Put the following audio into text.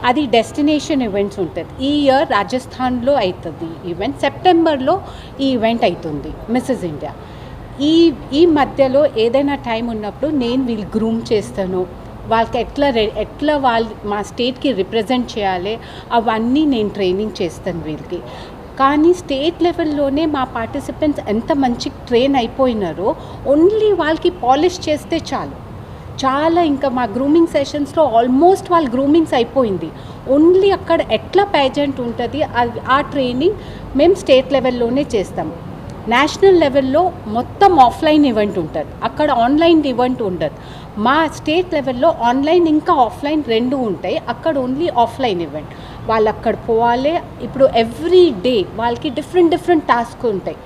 అది destination events ఉంటుంది. ఈ ఇయర్ రాజస్థాన్లో అవుతుంది ఈవెంట్, సెప్టెంబర్లో ఈ ఈవెంట్ అవుతుంది మిస్సెస్ ఇండియా. ఈ మధ్యలో ఏదైనా టైం ఉన్నప్పుడు నేను వీళ్ళు గ్రూమ్ చేస్తాను, వాళ్ళకి ఎట్లా వాళ్ళు మా స్టేట్కి రిప్రజెంట్ చేయాలి అవన్నీ నేను ట్రైనింగ్ చేస్తాను వీళ్ళకి. కానీ స్టేట్ లెవెల్లోనే మా పార్టిసిపెంట్స్ ఎంత మంచి ట్రైన్ అయిపోయినారో, ఓన్లీ వాళ్ళకి పాలిష్ చేస్తే చాలు. చాలా ఇంకా మా గ్రూమింగ్ సెషన్స్లో ఆల్మోస్ట్ వాళ్ళ గ్రూమింగ్స్ అయిపోయింది. ఓన్లీ అక్కడ ఎట్లా పేజెంట్ ఉంటుంది ఆ ట్రైనింగ్ మేము స్టేట్ లెవెల్లోనే చేస్తాం. నేషనల్ లెవెల్లో మొత్తం ఆఫ్లైన్ ఈవెంట్ ఉంటుంది, అక్కడ ఆన్లైన్ ఈవెంట్ ఉండదు. మా స్టేట్ లెవెల్లో ఆన్లైన్ ఇంకా ఆఫ్లైన్ రెండు ఉంటాయి, అక్కడ ఓన్లీ ఆఫ్లైన్ ఈవెంట్. వాళ్ళు అక్కడ పోవాలి. ఇప్పుడు ఎవ్రీ డే వాళ్ళకి డిఫరెంట్ టాస్క్ ఉంటాయి.